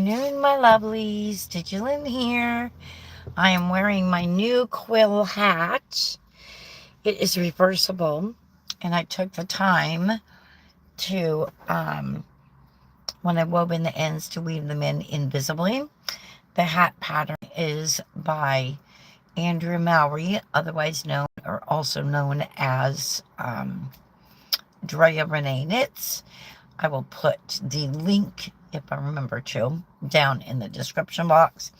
afternoon, my lovelies. Lynn here. I am wearing my new quill hat. It is reversible, and I took the time to, when I wove in the ends, to weave them in invisibly. The hat pattern is by Andrew Mowry, otherwise known or also known as Drea Renee Knits. I will put the link, if I remember to, down in the description box.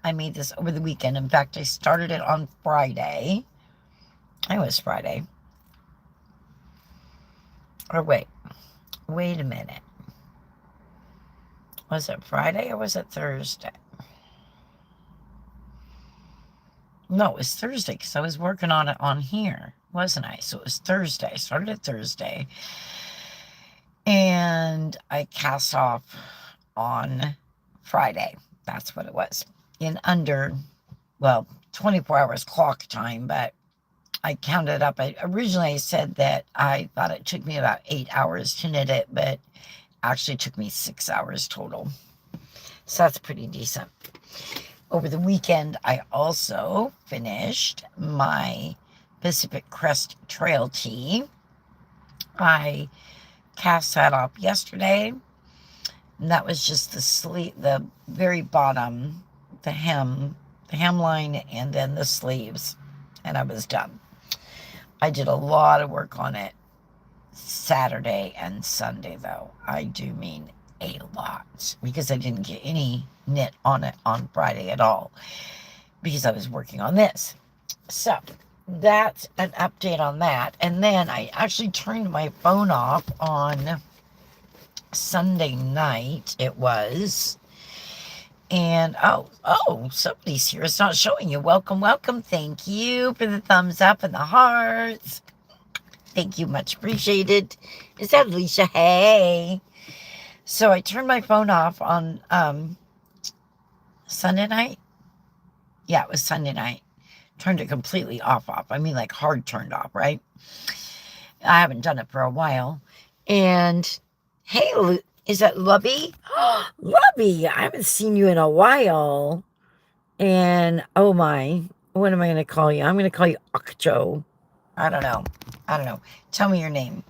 I made this over the weekend. In fact, I started it on Friday. It was Friday. Or wait a minute. Was it Friday or was it Thursday? No, it was Thursday because I was working on it on here, wasn't I? So it was Thursday. I started it Thursday. And I cast off on Friday. That's what it was. In under, 24 hours clock time, but I counted up. Originally I said that I thought it took me about 8 hours to knit it, but actually took me 6 hours total. So that's pretty decent. Over the weekend, I also finished my Pacific Crest Trail Tee. I cast that off yesterday, and that was just the very bottom, the hemline, and then the sleeves, and I was done. I did a lot of work on it Saturday and Sunday, though. I do mean a lot, because I didn't get any knit on it on Friday at all, because I was working on this. So that's an update on that. And then I actually turned my phone off on Sunday night, it was. And oh, somebody's here. It's not showing you. Welcome. Thank you for the thumbs up and the hearts. Thank you, much appreciated. Is that Alicia? Hey. So I turned my phone off on Sunday night. Yeah, it was Sunday night. Turned it completely off. I mean, like hard turned off, right? I haven't done it for a while. And hey, is that Lubby? Lubby, I haven't seen you in a while. And oh my, what am I going to call you? I'm going to call you Okjo. I don't know. Tell me your name.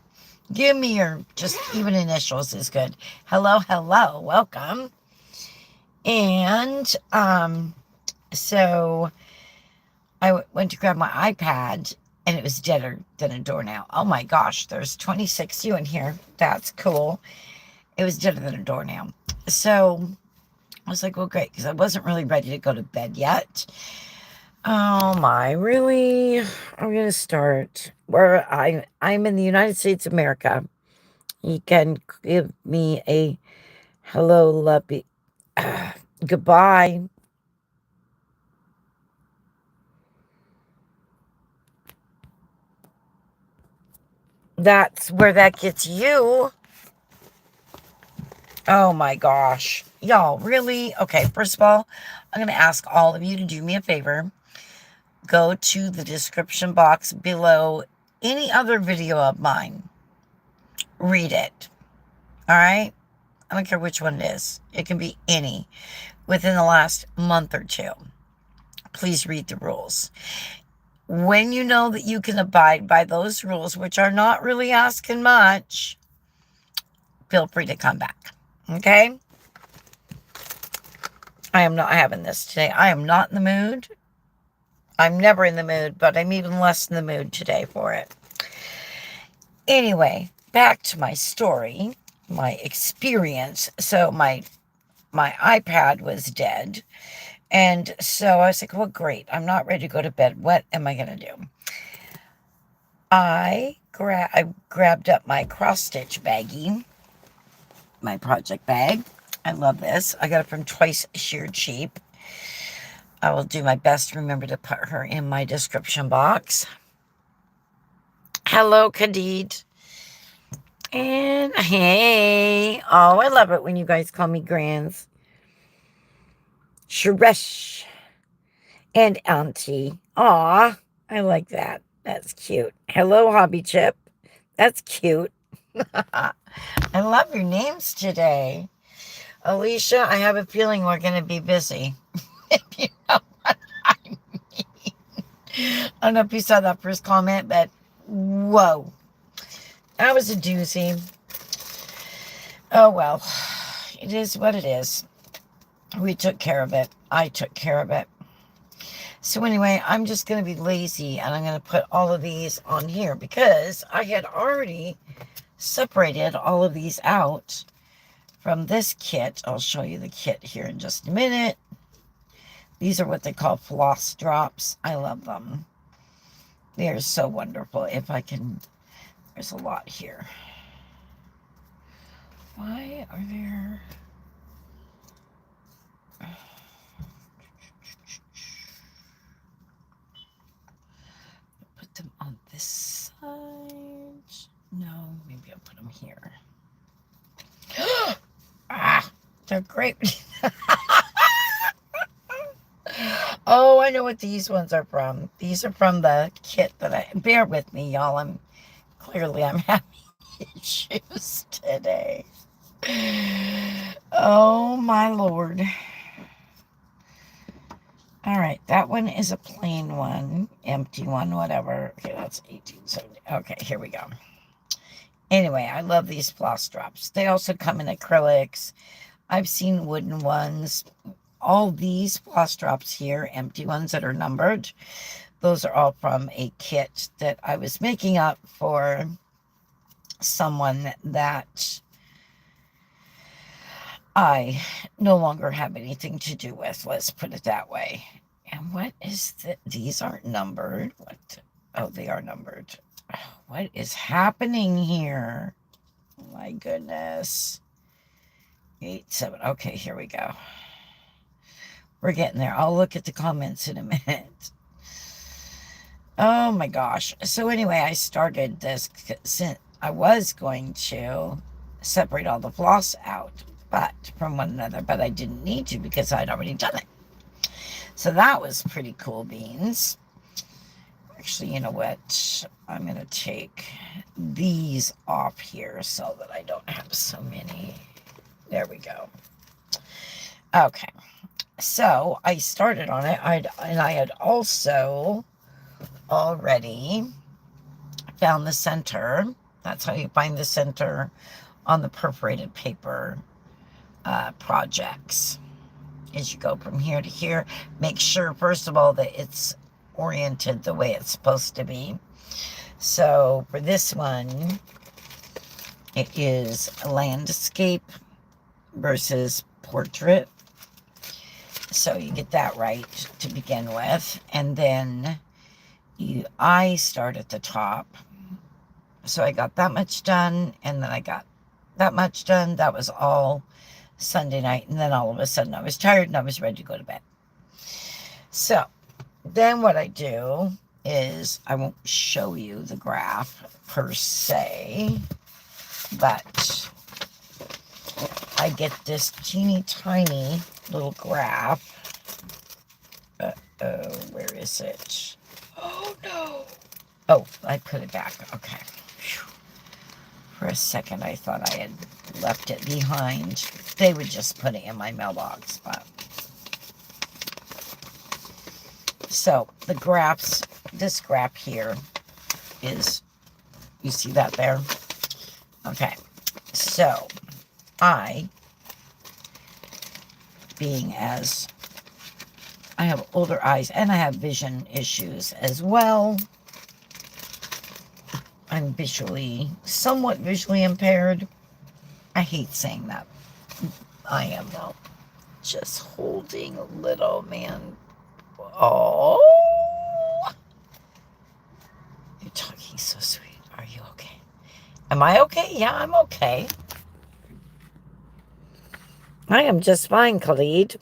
Give me your, just even initials is good. Hello, welcome. And so I went to grab my iPad, and it was deader than a doornail. Oh my gosh, there's 26 you in here. That's cool. It was deader than a doornail. So I was like, well, great, because I wasn't really ready to go to bed yet. Oh my, really? I'm going to start where I'm in the United States of America. You can give me a hello, lovey. Goodbye. That's where that gets you. Oh my gosh. Y'all, really? Okay, first of all, I'm going to ask all of you to do me a favor. Go to the description box below any other video of mine. Read it. All right? I don't care which one it is. It can be any within the last month or two. Please read the rules. When you know that you can abide by those rules, which are not really asking much, feel free to come back. Okay? I am not having this today. I am not in the mood. I'm never in the mood, but I'm even less in the mood today for it. Anyway, back to my story, my experience. So my iPad was dead. And so I was like, well, great. I'm not ready to go to bed. What am I going to do? I grabbed up my cross-stitch baggie, my project bag. I love this. I got it from Twice Sheared Sheep. I will do my best to remember to put her in my description box. Hello, Khadid. And hey. Oh, I love it when you guys call me Grands. Sharesh and Auntie. Aw, I like that. That's cute. Hello, Hobby Chip. That's cute. I love your names today. Alicia, I have a feeling we're going to be busy. If you know what I mean. I don't know if you saw that first comment, but whoa. That was a doozy. Oh, well. It is what it is. We took care of it. I took care of it. So anyway, I'm just going to be lazy, and I'm going to put all of these on here because I had already separated all of these out from this kit. I'll show you the kit here in just a minute. These are what they call floss drops. I love them. They are so wonderful. If I can, there's a lot here. Why are there... Put them on this side. No, maybe I'll put them here. Ah, they're great. Oh, I know what these ones are from. These are from the kit that I... Bear with me, y'all. I'm having issues today. Oh, my Lord. All right, that one is a plain one, empty one, whatever. Okay, that's 1870. Okay, here we go. Anyway, I love these floss drops. They also come in acrylics. I've seen wooden ones. All these floss drops here, empty ones that are numbered, those are all from a kit that I was making up for someone that I no longer have anything to do with. Let's put it that way. And what is that? These aren't numbered. What? Oh, they are numbered. What is happening here? Oh, my goodness. 8, 7. Okay, here we go. We're getting there. I'll look at the comments in a minute. Oh my gosh. So anyway, I started this since I was going to separate all the floss out from one another, but I didn't need to because I'd already done it. So that was pretty cool beans. Actually, you know what? I'm going to take these off here so that I don't have so many. There we go. Okay. So I started on it, and I had also already found the center. That's how you find the center on the perforated paper projects. As you go from here to here, make sure, first of all, that it's oriented the way it's supposed to be. So for this one, it is landscape versus portrait. So you get that right to begin with. And then I start at the top. So I got that much done, and then I got that much done. That was all Sunday night. And then all of a sudden I was tired and I was ready to go to bed. So then what I do is, I won't show you the graph per se, but I get this teeny tiny little graph. Where is it? Oh no. Oh, I put it back. Okay. Whew. For a second I thought I had left it behind. They would just put it in my mailbox, but so the graphs, this graph here is, you see that there? Okay. So being as I have older eyes and I have vision issues as well. I'm somewhat visually impaired. I hate saying that. I am though. Just holding a little man. Oh. You're talking so sweet. Are you okay? Am I okay? Yeah, I'm okay. I am just fine, Khalid.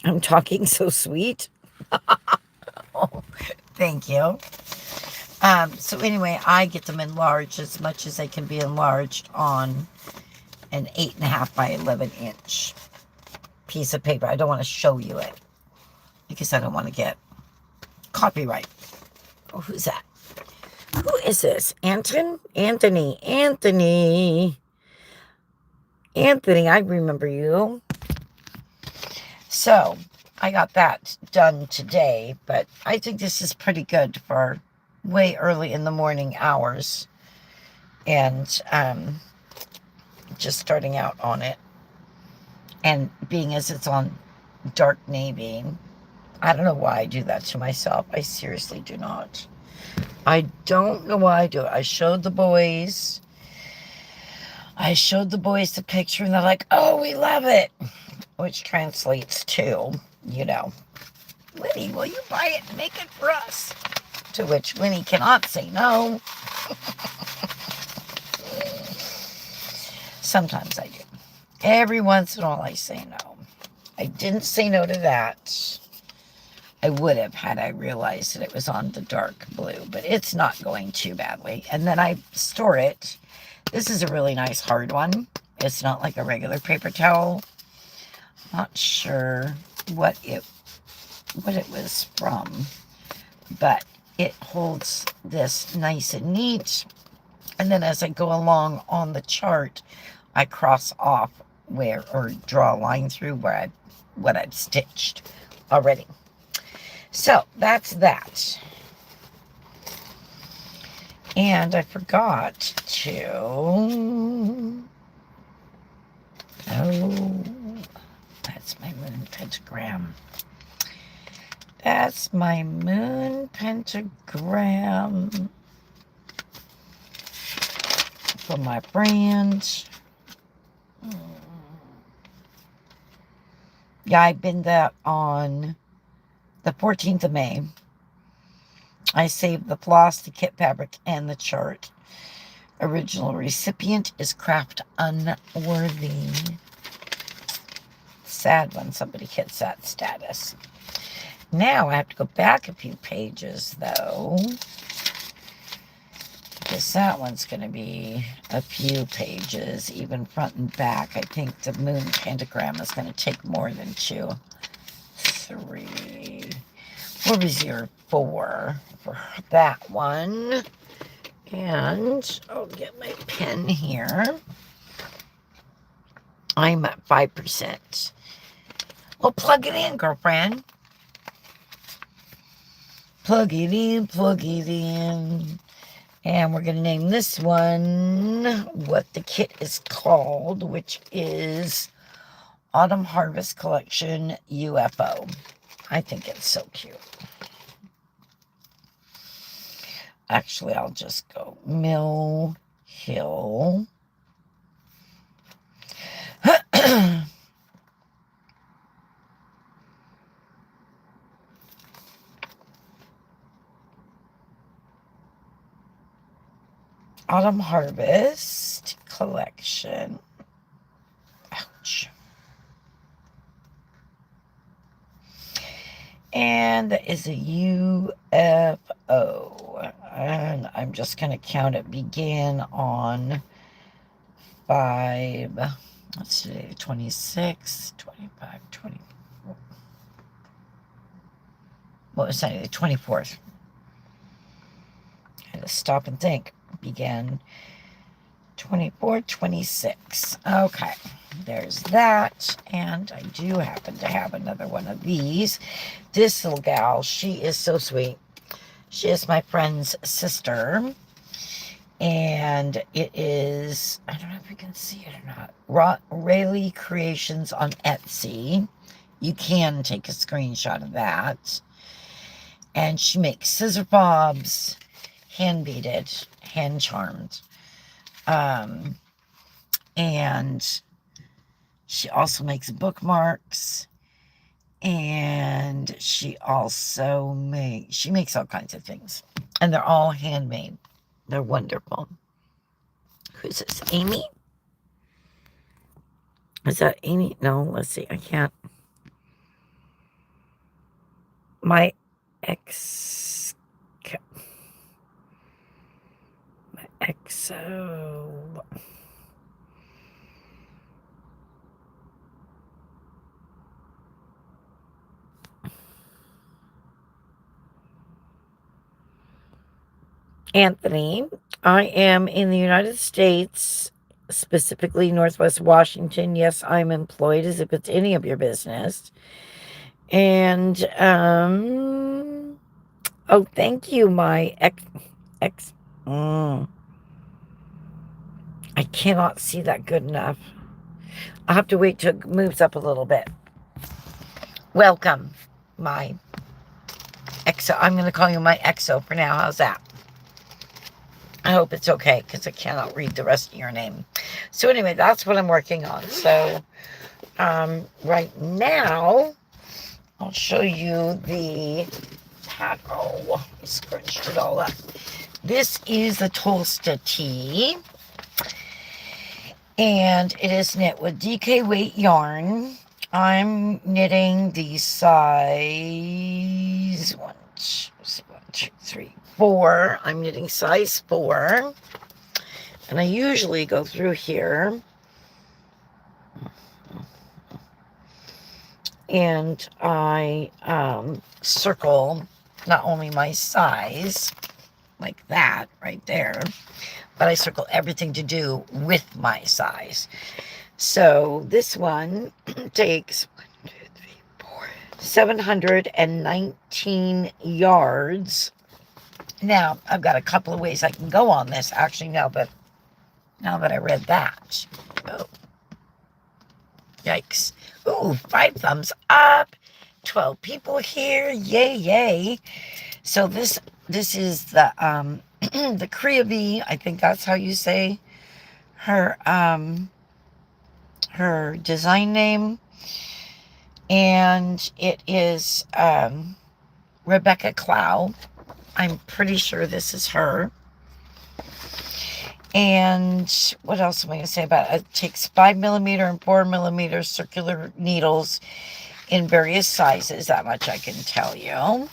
I'm talking so sweet. Oh, thank you. So anyway, I get them enlarged as much as they can be enlarged on an 8.5 by 11 inch piece of paper. I don't want to show you it because I don't want to get copyright. Oh, who's that? Who is this? Anthony. Anthony, I remember you. So I got that done today, but I think this is pretty good for way early in the morning hours. And just starting out on it. And being as it's on dark navy, I don't know why I do that to myself. I seriously do not. I don't know why I do it. I showed the boys the picture and they're like, oh, we love it. Which translates to, Winnie, will you buy it and make it for us? To which Winnie cannot say no. Sometimes I do. Every once in a while I say no. I didn't say no to that. I would have had I realized that it was on the dark blue, but it's not going too badly. And then I store it. This is a really nice hard one. It's not like a regular paper towel. Not sure what it was from, but it holds this nice and neat. And then as I go along on the chart, I cross off or draw a line through what I've stitched already. So that's that. And I forgot to, that's my moon pentagram. That's my moon pentagram for my brand. Yeah, I binned that on the 14th of May. I saved the floss, the kit fabric, and the chart. Original recipient is craft unworthy. Sad when somebody hits that status. Now I have to go back a few pages, though, because that one's going to be a few pages, even front and back. I think the moon pentagram is going to take more than 2, 3. What was your 4 for that one? And I'll get my pen here. I'm at 5%. Well, plug it in, girlfriend. Plug it in, plug it in. And we're going to name this one what the kit is called, which is Autumn Harvest Collection UFO. I think it's so cute. Actually, I'll just go Mill Hill. Autumn Harvest Collection. Ouch. And that is a UFO. And I'm just going to count it. Began on 5. What's today? 26, 25, 24. What was Sunday? The 24th. I had to stop and think. Began 24, 26. Okay. There's that. And I do happen to have another one of these. This little gal, she is so sweet. She is my friend's sister. And it is, I don't know if you can see it or not, Rayleigh Creations on Etsy. You can take a screenshot of that. And she makes scissor bobs, hand beaded, hand charmed. And she also makes bookmarks. And she also makes all kinds of things. And they're all handmade. They're wonderful. Who's this? Amy? Is that Amy? No, let's see. I can't. My ex. My exo. Anthony. I am in the United States specifically Northwest Washington. Yes, I'm employed, as if it's any of your business. And, oh, thank you, my ex, I cannot see that good enough. I'll have to wait till it moves up a little bit. Welcome, my EXO. I'm going to call you my EXO for now. How's that? I hope it's okay, because I cannot read the rest of your name. So anyway, that's what I'm working on. So right now, I'll show you the pattern. Oh, I scrunched it all up. This is the Tolsta Tee, and it is knit with DK weight yarn. I'm knitting the size 4. I'm knitting size 4, and I usually go through here and I circle not only my size, like that right there, but I circle everything to do with my size. So this one takes 719 yards. Now, I've got a couple of ways I can go on this, actually, now that I read that. Oh, yikes. Ooh, 5 thumbs up. 12 people here. Yay, yay. So this is the the Creavy, I think that's how you say her her design name. And it is Rebecca Clow. I'm pretty sure this is her. And what else am I going to say about it? It takes 5mm and 4mm circular needles in various sizes. That much I can tell you.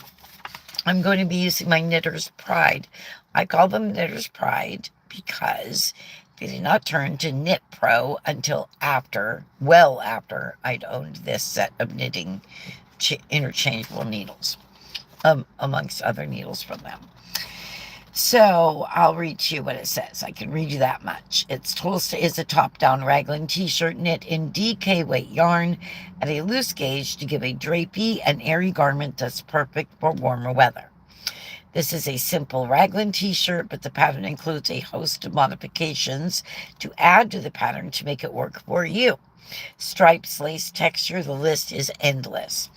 I'm going to be using my Knitter's Pride. I call them Knitter's Pride because they did not turn to Knit Pro until well after I'd owned this set of knitting interchangeable needles, amongst other needles from them. So I'll read to you what it says. I can read you that much. It's Tolsta is a top-down raglan t-shirt knit in DK weight yarn at a loose gauge to give a drapey and airy garment that's perfect for warmer weather. This is a simple raglan t-shirt, but the pattern includes a host of modifications to add to the pattern to make it work for you. Stripes, lace, texture, the list is endless.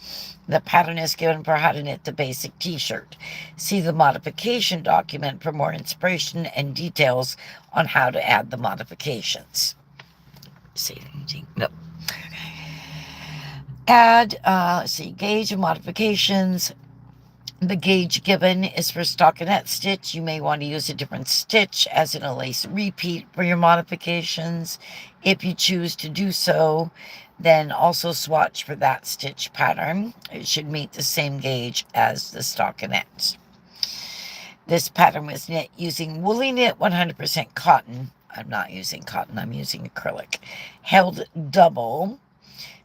The pattern is given for how to knit the basic t-shirt. See the modification document for more inspiration and details on how to add the modifications. See anything? No. Add, let's see, gauge of modifications. The gauge given is for stockinette stitch. You may want to use a different stitch, as in a lace repeat, for your modifications. If you choose to do so, then also swatch for that stitch pattern. It should meet the same gauge as the stockinette. This pattern was knit using woolly knit 100% cotton. I'm not using cotton, I'm using acrylic. Held double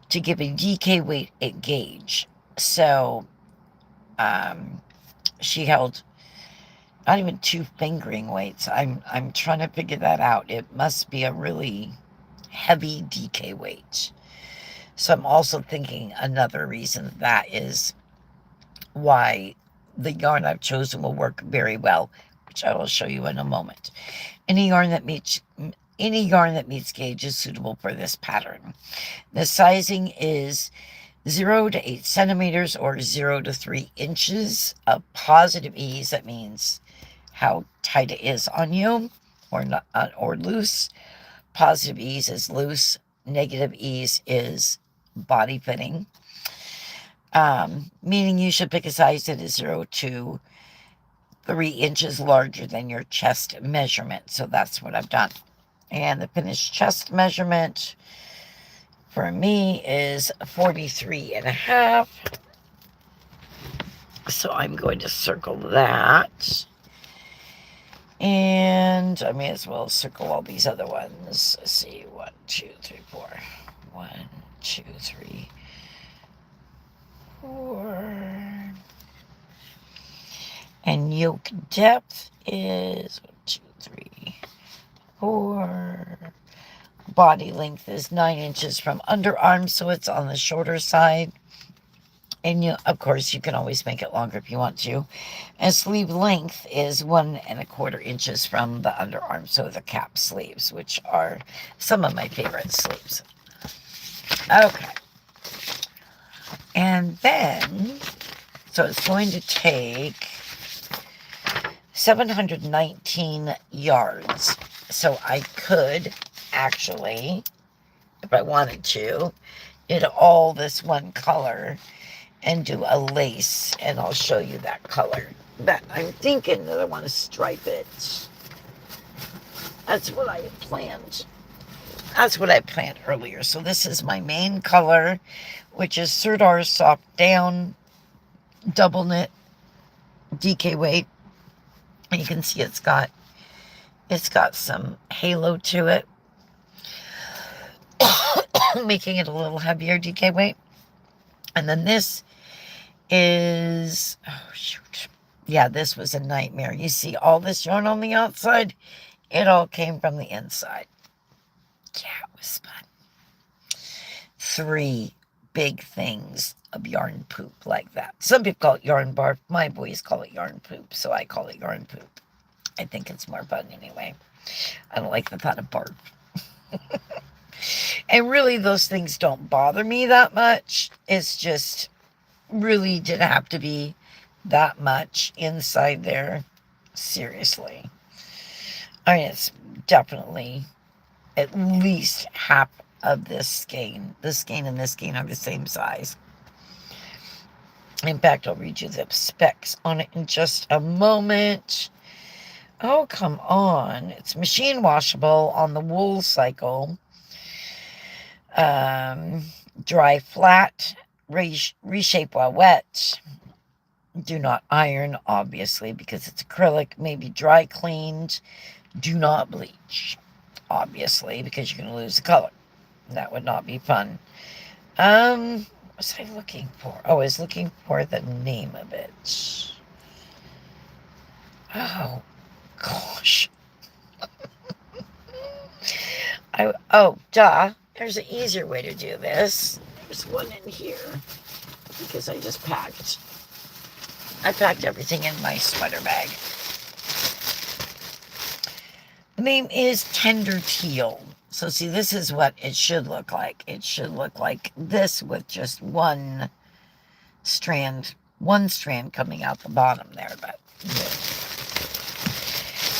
to give a DK weight gauge. So she held not even 2 fingering weights. I'm trying to figure that out. It must be a really heavy DK weight. So I'm also thinking another reason that is why the yarn I've chosen will work very well, which I will show you in a moment. Any yarn that meets gauge is suitable for this pattern. The sizing is 0 to 8 centimeters or 0 to 3 inches of positive ease. That means how tight it is on you, or not, or loose. Positive ease is loose. Negative ease is body fitting. Meaning you should pick a size that is 0 to 3 inches larger than your chest measurement. So that's what I've done. And the finished chest measurement for me is 43.5. So I'm going to circle that. And I may as well circle all these other ones. Let's see, 1, 2, 3, 4. 1, 2, 3, 4. And yoke depth is 1, 2, 3, 4. Body length is 9 inches from underarm, so it's on the shorter side. And you, of course, you can always make it longer if you want to. And sleeve length is 1¼ inches from the underarm, so the cap sleeves, which are some of my favorite sleeves. Okay. And then, so it's going to take 719 yards. So I could actually, if I wanted to, get all this one color and do a lace, and I'll show you that color. But I'm thinking that I want to stripe it. That's what I had planned. That's what I planned earlier. So this is my main color, which is Serdar Soft Down Double Knit DK weight. And you can see it's got some halo to it, making it a little heavier DK weight. And then this is, oh shoot, yeah, this was a nightmare. You see all this yarn on the outside? It all came from the inside. Yeah, it was fun. 3 big things of yarn poop like that. Some people call it yarn barf. My boys call it yarn poop, so I call it yarn poop. I think it's more fun anyway. I don't like the thought of barf. And really, those things don't bother me that much. It's just really didn't have to be that much inside there. Seriously. I mean, it's definitely at least half of this skein. This skein and this skein are the same size. In fact, I'll read you the specs on it in just a moment. Oh, come on. It's machine washable on the wool cycle. Dry flat, reshape while wet. Do not iron, obviously, because it's acrylic. Maybe dry cleaned. Do not bleach, obviously, because you're going to lose the color. That would not be fun. What was I looking for? Oh, I was looking for the name of it. Oh, gosh. Duh. There's an easier way to do this. There's one in here, because I just packed. I packed everything in my sweater bag. The name is Tender Teal. So see, this is what it should look like. It should look like this with just one strand coming out the bottom there. But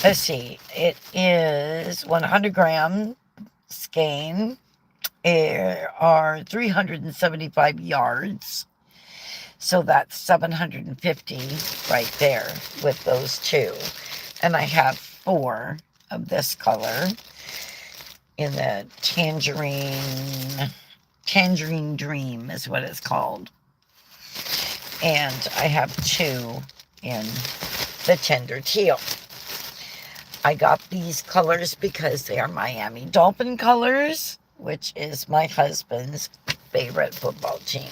let's see. It is 100-gram skein. There are 375 yards. So that's 750 right there with those 2. And I have 4 of this color in the tangerine dream is what it's called. And I have 2 in the tender teal. I got these colors because they are Miami Dolphin colors, which is my husband's favorite football team.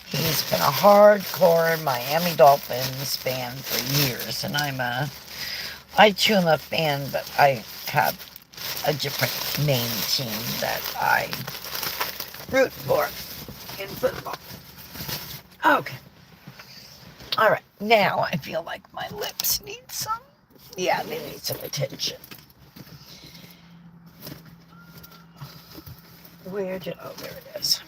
He's been a hardcore Miami Dolphins fan for years, and I too am a fan, but I have a different main team that I root for in football. Okay. All right. Now I feel like my lips need some. Yeah, they need some attention. Oh, there it is.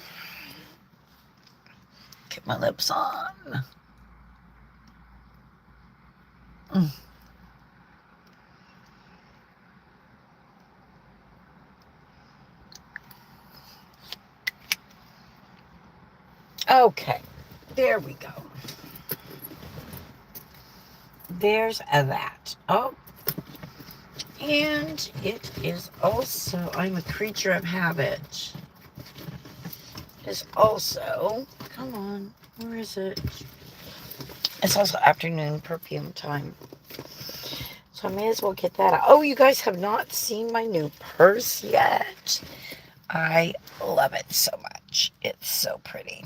Get my lips on. Okay, there we go. There's that. Oh, and it is also, I'm a creature of habit. It's also, come on, where is it? It's also afternoon perfume time. So I may as well get that out. Oh, you guys have not seen my new purse yet. I love it so much. It's so pretty.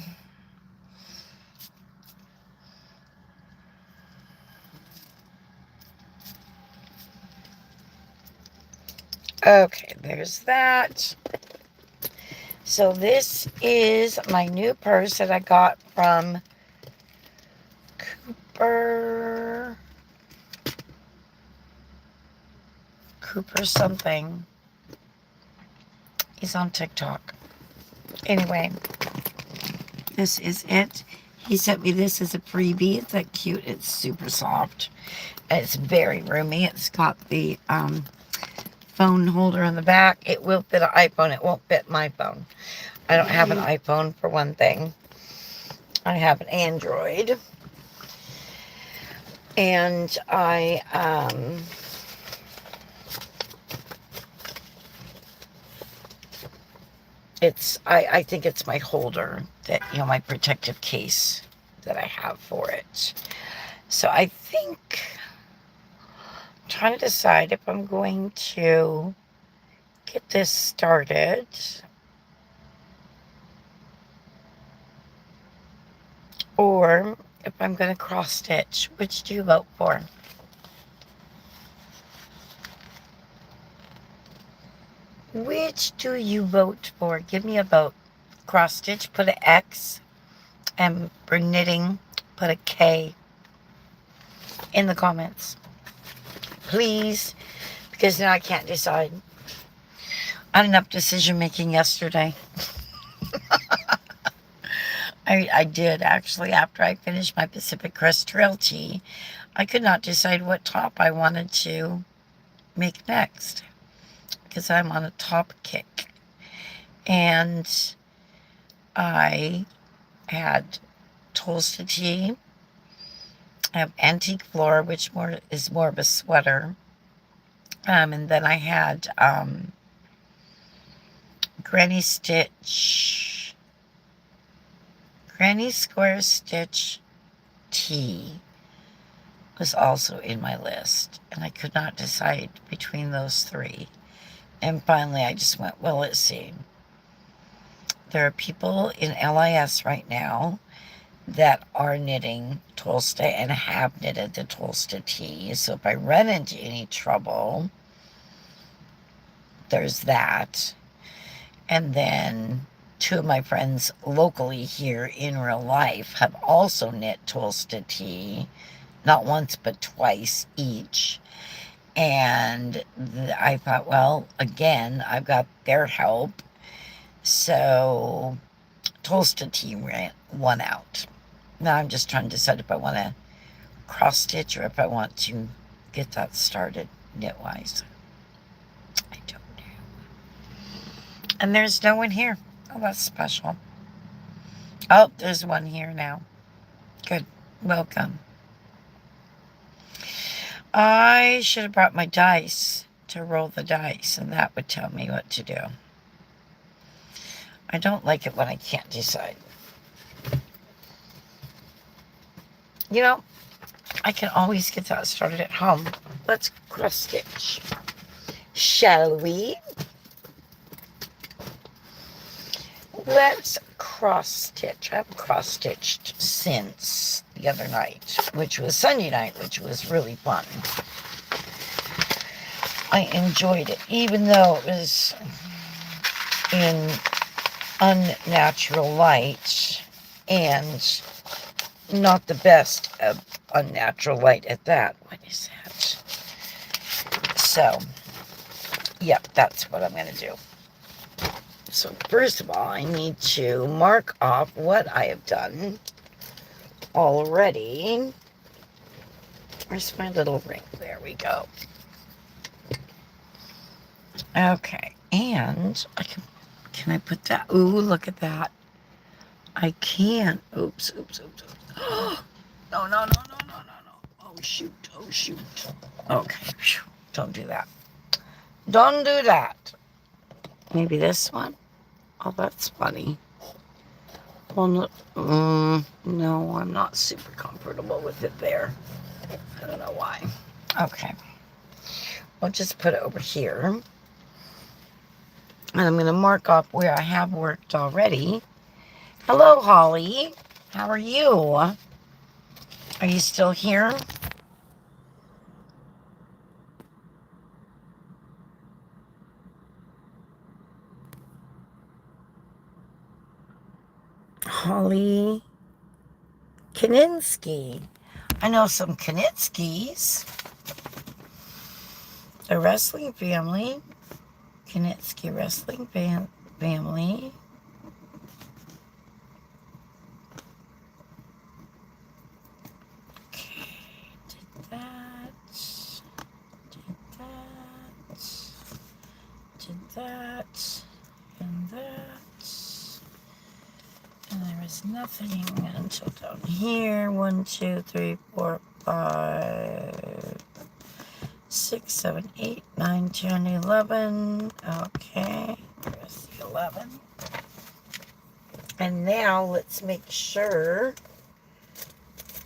Okay, there's that. So this is my new purse that I got from Cooper something. He's on TikTok. Anyway, this is it. He sent me this as a freebie. It's that cute. It's super soft. It's very roomy. It's got the phone holder in the back. It will fit an iPhone. It won't fit my phone. I don't have an iPhone for one thing. I have an Android. And I think it's my holder that, my protective case that I have for it. So I think I'm trying to decide if I'm going to get this started or if I'm going to cross stitch. Which do you vote for? Which do you vote for? Give me a vote. Cross stitch, put an X, and for knitting, put a K in the comments. Please, because now I can't decide. I had enough decision making yesterday. I did actually, after I finished my Pacific Crest Trail tee, I could not decide what top I wanted to make next because I'm on a top kick. And I had Tolsta Tee. I have Antique Floor, which is more of a sweater. And then I had Granny Square Stitch Tee was also in my list. And I could not decide between those three. And finally I just went, well, let's see. There are people in LIS right now that are knitting Tolsta and have knitted the Tolsta Tee. So if I run into any trouble, there's that. And then two of my friends locally here in real life have also knit Tolsta Tee, not once but twice each. And I thought, well, again, I've got their help. So Tolsta Tee won out. Now I'm just trying to decide if I want to cross stitch or if I want to get that started knit-wise. I don't know. And there's no one here. Oh, that's special. Oh, there's one here now. Good. Welcome. I should have brought my dice to roll the dice, and that would tell me what to do. I don't like it when I can't decide. I can always get that started at home. Let's cross stitch. Shall we? Let's cross stitch. I haven't cross stitched since the other night, which was Sunday night, which was really fun. I enjoyed it, even though it was in unnatural light and not the best of unnatural light at that. What is that? So, yep, that's what I'm going to do. So first of all, I need to mark off what I have done already. Where's my little ring? There we go. Okay, and can I put that? Ooh, look at that. I can. Oops. No. Oh, shoot. Okay, don't do that. Don't do that. Maybe this one? Oh, that's funny. Well, no, I'm not super comfortable with it there. I don't know why. Okay. I'll just put it over here. And I'm going to mark off where I have worked already. Hello, Holly. How are you? Are you still here? Holly Kaninsky. I know some Kanitskys. The wrestling family. Kanitsky wrestling family. Okay, did that. Did that. And that. And there was nothing until down here. 1, 2, 3, 4, 5, 6, 7, 8, 9, 10, 11. Okay, there's the 11. And now let's make sure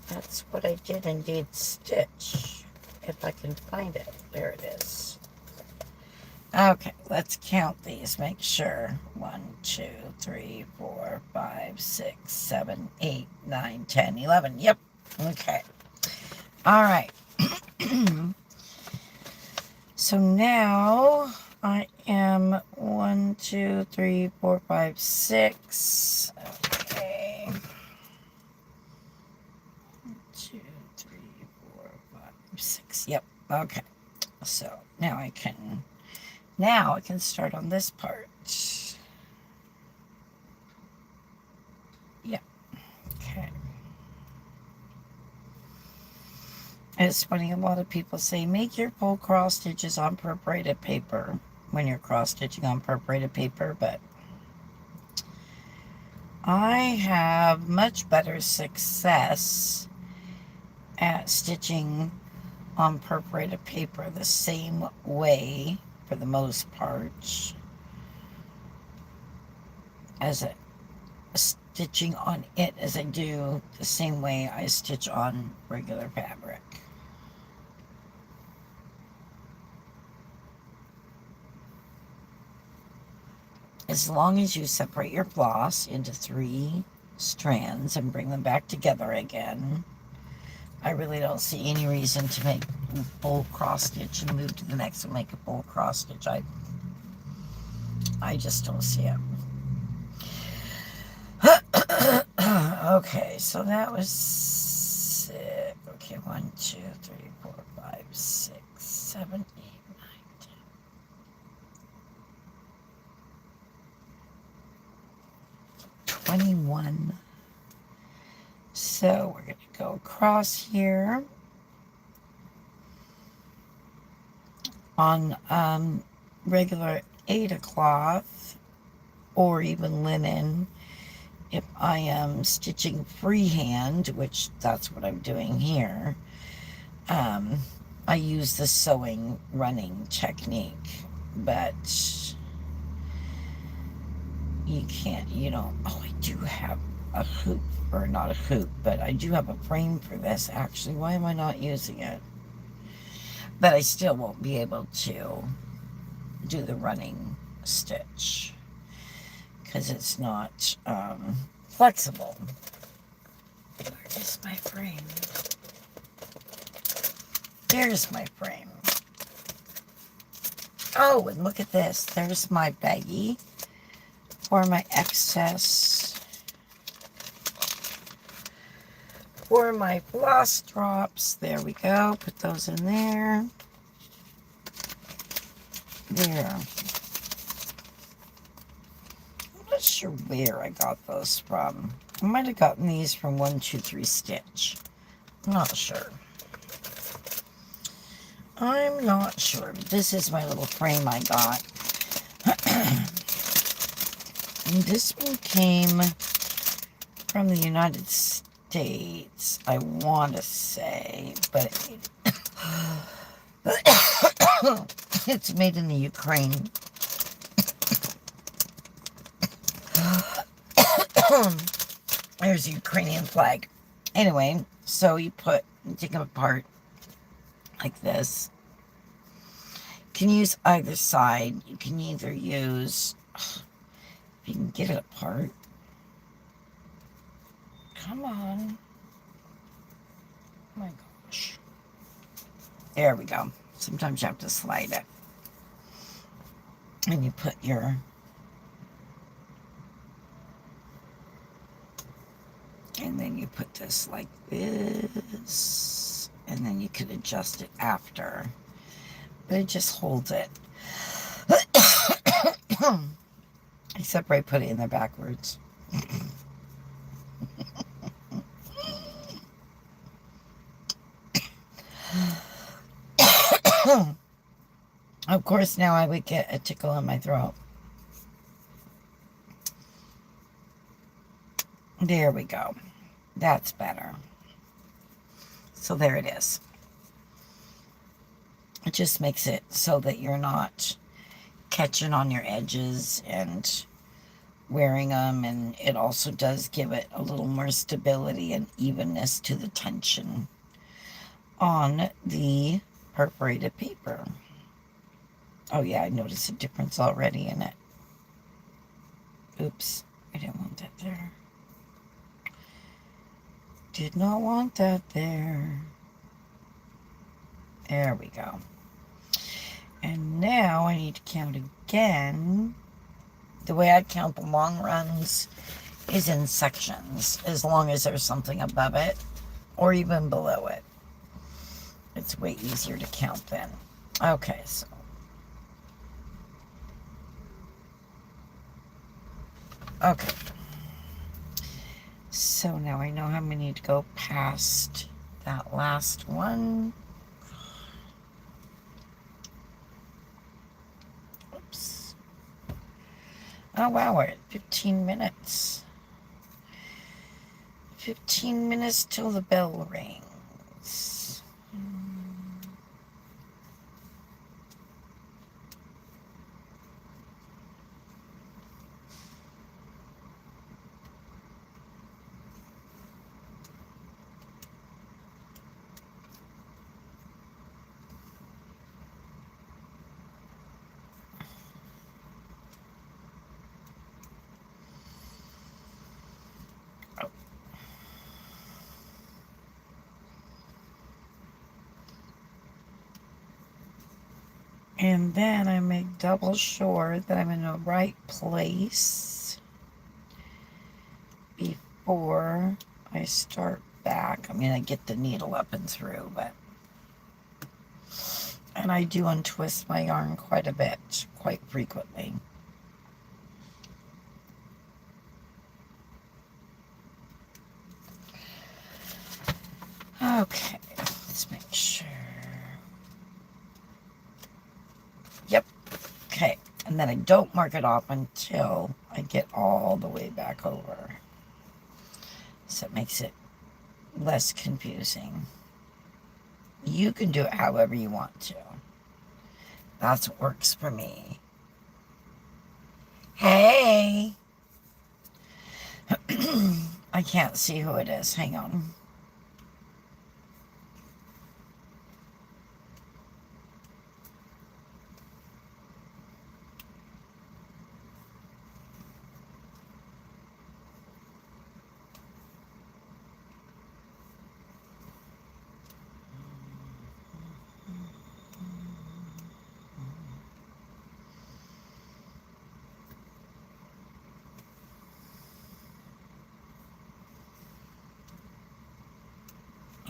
that's what I did indeed stitch. If I can find it. There it is. Okay, let's count these. Make sure. 1, 2, 3, 4, 5, 6, 7, 8, 9, 10, 11. Yep. Okay. All right. So now I am 1, 2, 3, 4, 5, 6. Okay. 1, 2, 3, 4, 5, 6. Yep. Okay. So now I can start on this part. Yep. Okay. It's funny, a lot of people say, make your full cross stitches on perforated paper when you're cross stitching on perforated paper, but I have much better success at stitching on perforated paper the same way, for the most part, as stitching on it as I do the same way I stitch on regular fabric. As long as you separate your floss into 3 strands and bring them back together again, I really don't see any reason to make a full cross stitch and move to the next and make a full cross stitch. I just don't see it. Okay, so that was 6. Okay, 1, 2, 3, 4, 5, 6, 7, 8, 9, 10. 21. So we're going to go across here on regular Aida cloth or even linen. If I am stitching freehand, which that's what I'm doing here, I use the sewing running technique, but you can't, oh, I do have a hoop, or not a hoop, but I do have a frame for this, actually. Why am I not using it? But I still won't be able to do the running stitch because it's not flexible. Where is my frame? There's my frame. Oh, and look at this. There's my baggie for my excess, for my floss drops. There we go. Put those in there. There. I'm not sure where I got those from. I might have gotten these from 123 Stitch. I'm not sure. I'm not sure. But this is my little frame I got. And this one came from the United States, I want to say, but it's made in the Ukraine. There's the Ukrainian flag. Anyway, so you take them apart like this. You can use either side. You can either use, if you can get it apart. Come on. Oh my gosh. There we go. Sometimes you have to slide it. And you put your And then you put this like this, and then you could adjust it after, but it just holds it. Except I put it in there backwards. Of course, now I would get a tickle in my throat. There we go. That's better. So there it is. It just makes it so that you're not catching on your edges and wearing them, and it also does give it a little more stability and evenness to the tension on the perforated paper. Oh yeah, I noticed a difference already in it. Oops, I didn't want that there. Did not want that there. There we go. And now I need to count again. The way I count the long runs is in sections, as long as there's something above it or even below it. It's way easier to count then. Okay, so. Okay. So now I know how many to go past that last one. Oops. Oh wow, we're at 15 minutes. 15 minutes till the bell rings. And then I make double sure that I'm in the right place before I start back. I mean, I get the needle up and through, but... And I do untwist my yarn quite a bit, quite frequently. Okay, let's make sure. Yep. Okay. And then I don't mark it off until I get all the way back over. So it makes it less confusing. You can do it however you want to. That's what works for me. Hey! I can't see who it is. Hang on.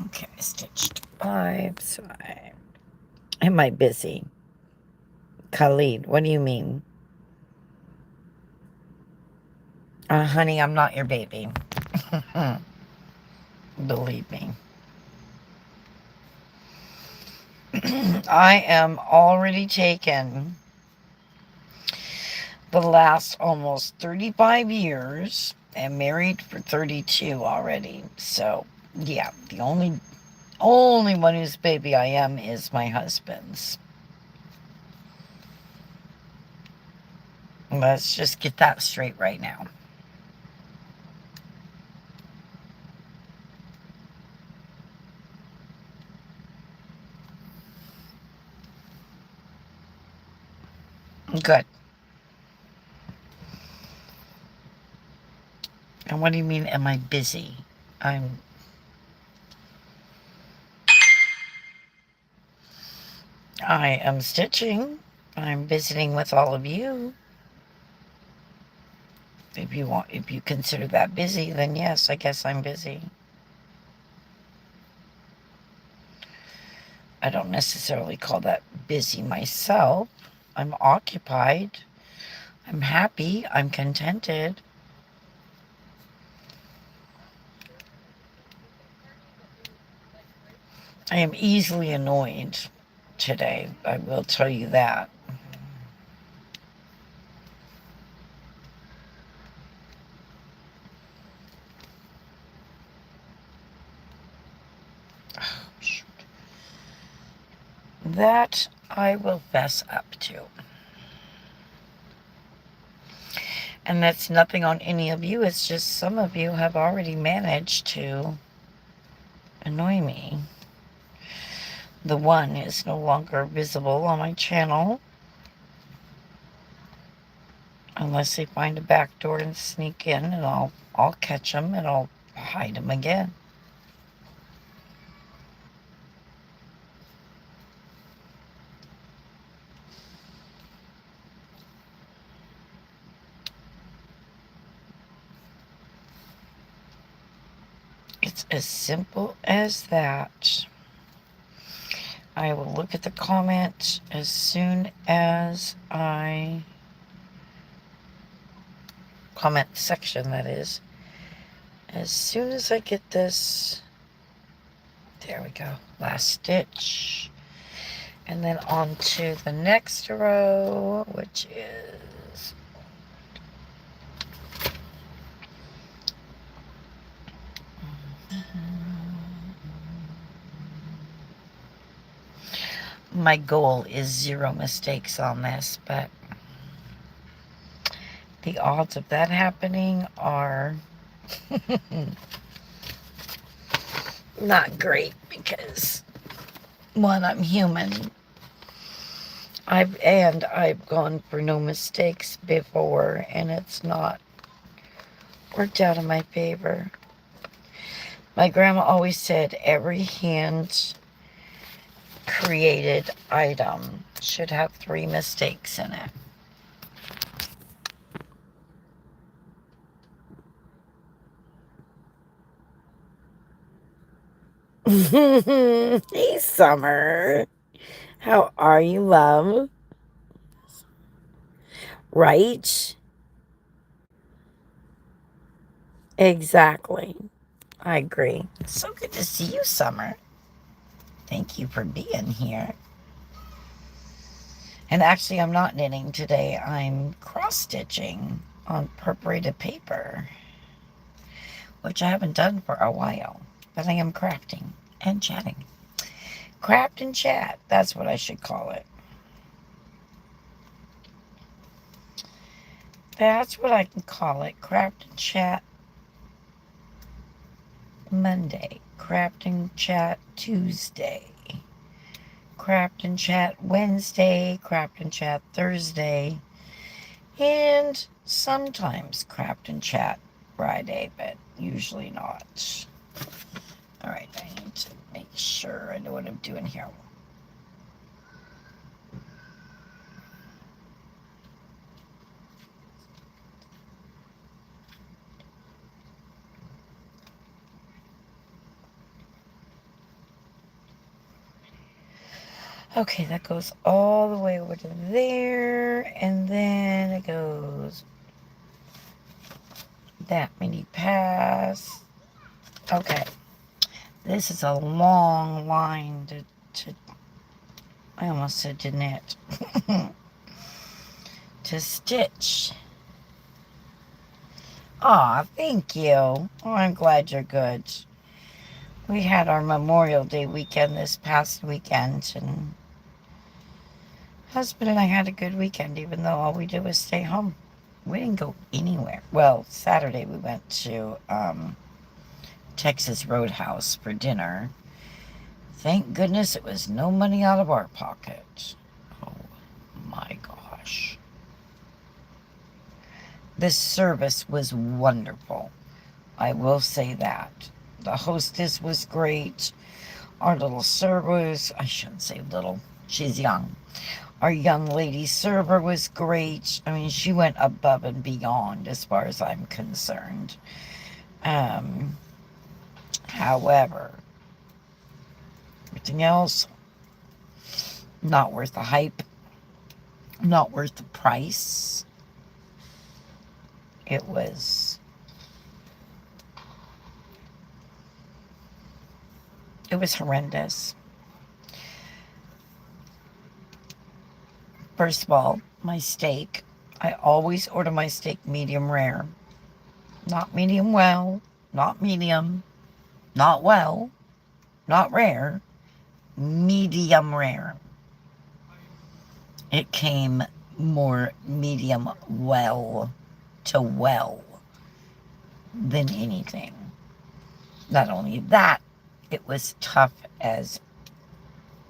Okay, I stitched 5, so am I busy? Khalid, what do you mean? Honey, I'm not your baby. Believe me. I am already taken the last almost 35 years and married for 32 already. So, yeah, the only one whose baby I am is my husband's. Let's just get that straight right now. Good. And what do you mean, am I busy? I am stitching. I'm visiting with all of you. If you consider that busy, then yes, I guess I'm busy. I don't necessarily call that busy myself. I'm occupied. I'm happy. I'm contented. I am easily annoyed today. I will tell you that. Oh, shoot. That I will fess up to. And that's nothing on any of you. It's just some of you have already managed to annoy me. The one is no longer visible on my channel. Unless they find a back door and sneak in, and I'll catch them and I'll hide them again. It's as simple as that. I will look at the comment as soon as I comment section, that is. As soon as I get this, there we go, last stitch. And then on to the next row, which is my goal is 0 mistakes on this, but the odds of that happening are not great because, one, I'm human. I've gone for no mistakes before, and it's not worked out in my favor. My grandma always said every hand created item should have 3 mistakes in it. Hey, Summer. How are you, love? Right? Exactly. I agree. So good to see you, Summer. Thank you for being here. And actually, I'm not knitting today. I'm cross-stitching on perforated paper, which I haven't done for a while. But I am crafting and chatting. Craft and chat. That's what I should call it. That's what I can call it. Craft and chat Monday. Craft and chat Tuesday. Craft and chat Wednesday. Craft and chat Thursday. And sometimes craft and chat Friday, but usually not. Alright, I need to make sure I know what I'm doing here. Okay, that goes all the way over to there, and then it goes that many pass. Okay, this is a long line to I almost said to knit, to stitch. Aw, thank you. Oh, I'm glad you're good. We had our Memorial Day weekend this past weekend, and husband and I had a good weekend, even though all we did was stay home. We didn't go anywhere. Well, Saturday we went to Texas Roadhouse for dinner. Thank goodness it was no money out of our pocket. Oh my gosh. This service was wonderful. I will say that. The hostess was great. Our little servers, I shouldn't say little, she's young. Our young lady server was great. I mean, she went above and beyond as far as I'm concerned. Um, However, everything else, not worth the hype, not worth the price. It was horrendous. First of all, my steak. I always order my steak medium rare. Not medium well, not medium, not well, not rare, medium rare. It came more medium well to well than anything. Not only that, it was tough as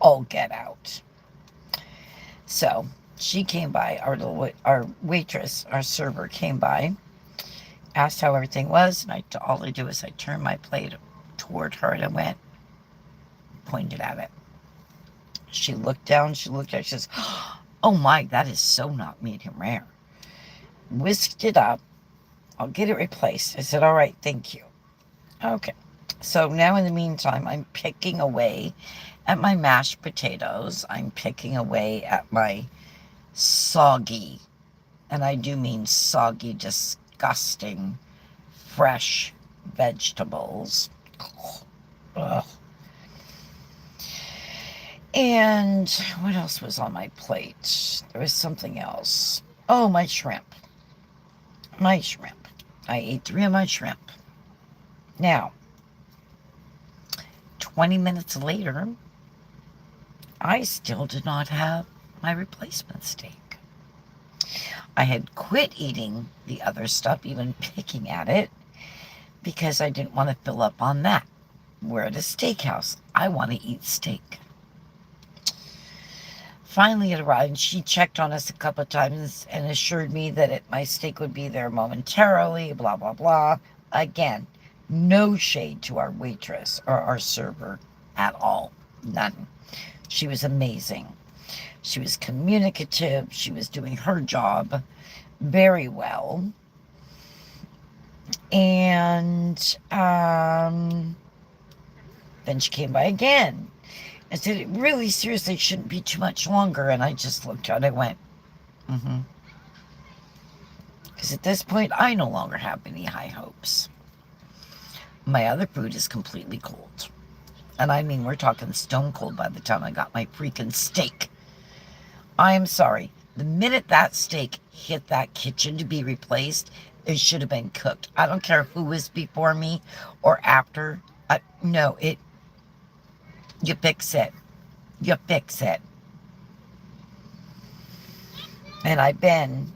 all get out. So she came by, our waitress, our server came by, asked how everything was, and all I do is I turned my plate toward her and I went, pointed at it. She looked down, she says, "Oh my, that is so not medium rare." Whisked it up. "I'll get it replaced." I said, "All right, thank you." Okay. So now in the meantime, I'm picking away at my mashed potatoes. I'm picking away at my soggy, and I do mean soggy, disgusting, fresh vegetables. Ugh. And what else was on my plate? There was something else. Oh, my shrimp. My shrimp. I ate 3 of my shrimp. Now, 20 minutes later, I still did not have my replacement steak. I had quit eating the other stuff, even picking at it, because I didn't want to fill up on that. We're at a steakhouse. I want to eat steak. Finally, it arrived, and she checked on us a couple of times and assured me that my steak would be there momentarily, blah, blah, blah. Again, no shade to our waitress or our server at all. None. She was amazing. She was communicative. She was doing her job very well. And then she came by again and said, "It really seriously shouldn't be too much longer." And I just looked at it and went, Because at this point, I no longer have any high hopes. My other food is completely cold. And I mean, we're talking stone cold by the time I got my freaking steak. I am sorry. The minute that steak hit that kitchen to be replaced, it should have been cooked. I don't care who was before me or after. You fix it. You fix it. And I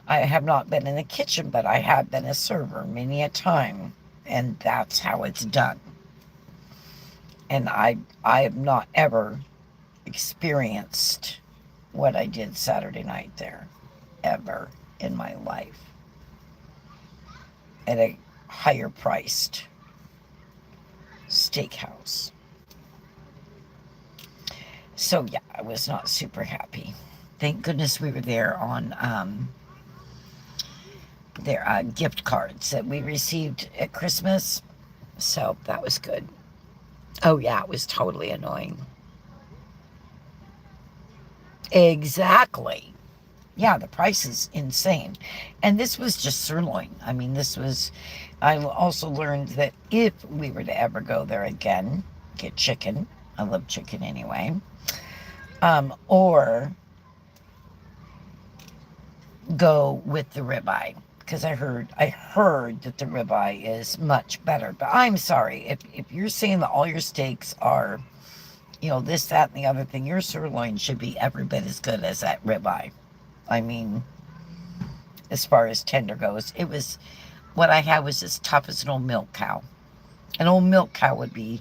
have not been in the kitchen, but I have been a server many a time. And that's how it's done. And I have not ever experienced what I did Saturday night there, ever in my life, at a higher priced steakhouse. So yeah, I was not super happy. Thank goodness we were there on their gift cards that we received at Christmas. So that was good. Oh yeah, it was totally annoying. Exactly. Yeah, the price is insane. And this was just sirloin. I mean, I also learned that if we were to ever go there again, get chicken. I love chicken anyway. Or go with the ribeye. Because I heard that the ribeye is much better. But I'm sorry, if you're saying that all your steaks are, this, that, and the other thing, your sirloin should be every bit as good as that ribeye. I mean, as far as tender goes, what I had was as tough as an old milk cow. An old milk cow would be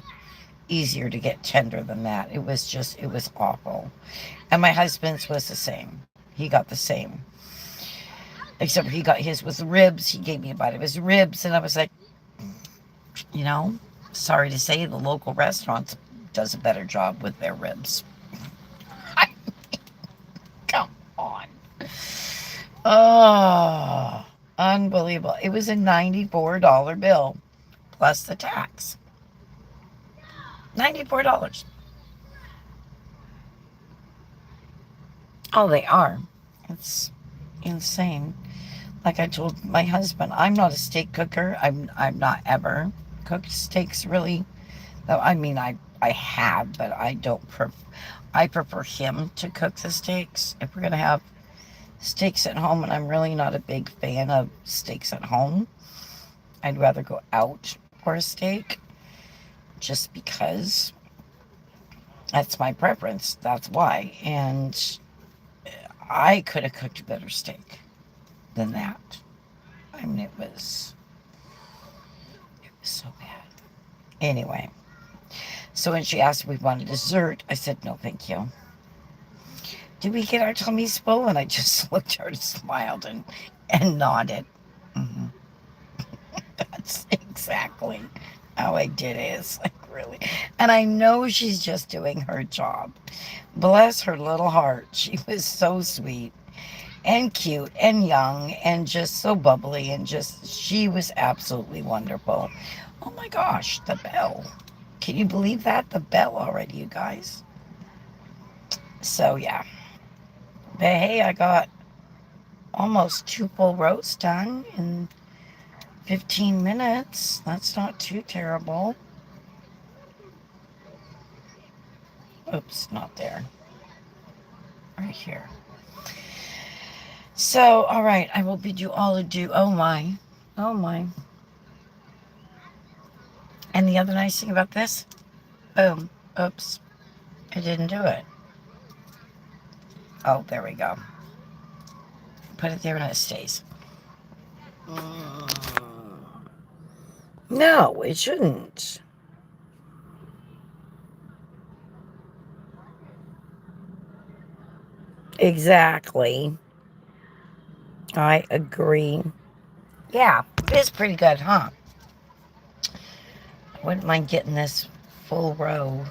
easier to get tender than that. It was awful. And my husband's was the same. He got the same. Except he got his with ribs. He gave me a bite of his ribs, and I was like, sorry to say, the local restaurant does a better job with their ribs. Come Oh, unbelievable. It was a $94 bill plus the tax. $94. Oh, they are. It's insane. Like I told my husband, I'm not a steak cooker. I'm not ever cooked steaks really. Though I mean I have, but I don't I prefer him to cook the steaks. If we're gonna have steaks at home, and I'm really not a big fan of steaks at home, I'd rather go out for a steak just because that's my preference. That's why. And I could have cooked a better steak than that. I mean, it was so bad. Anyway, so when she asked if we wanted dessert, I said, no, thank you. Did we get our tummies full? And I just looked at her and smiled and nodded. Mm-hmm. That's exactly how I did it. It's like, really. And I know she's just doing her job. Bless her little heart. She was so sweet and cute and young and just so bubbly and just, she was absolutely wonderful. Oh my gosh, the bell. Can you believe that? The bell already, you guys. So yeah. But hey, I got almost 2 full rows done in 15 minutes. That's not too terrible. Oops, not there. Right here. So, all right, I will bid you all adieu. Oh my. Oh my. And the other nice thing about this, boom, oops, I didn't do it. Oh, there we go. Put it there and it stays. No, it shouldn't. Exactly. I agree. Yeah, it is pretty good, huh? I wouldn't mind getting this full row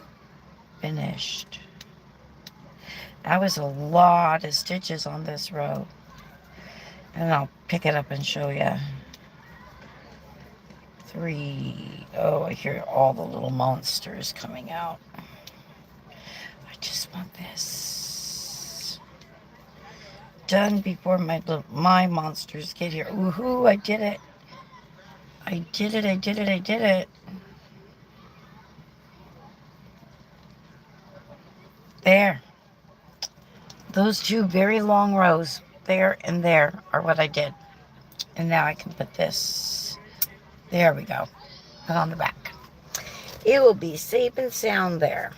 finished. That was a lot of stitches on this row. And I'll pick it up and show you. 3. Oh, I hear all the little monsters coming out. I just want this done before my monsters get here. Woohoo, I did it. I did it, I did it, I did it. There. Those 2 very long rows, there and there, are what I did. And now I can put this. There we go. Put on the back. It will be safe and sound there.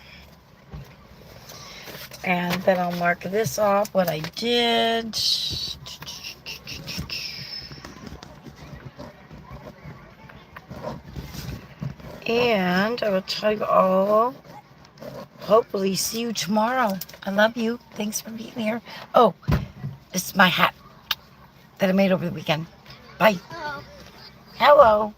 And then I'll mark this off, what I did. And I will tell you all, hopefully see you tomorrow. I love you. Thanks for being here. Oh, this is my hat that I made over the weekend. Bye. Hello.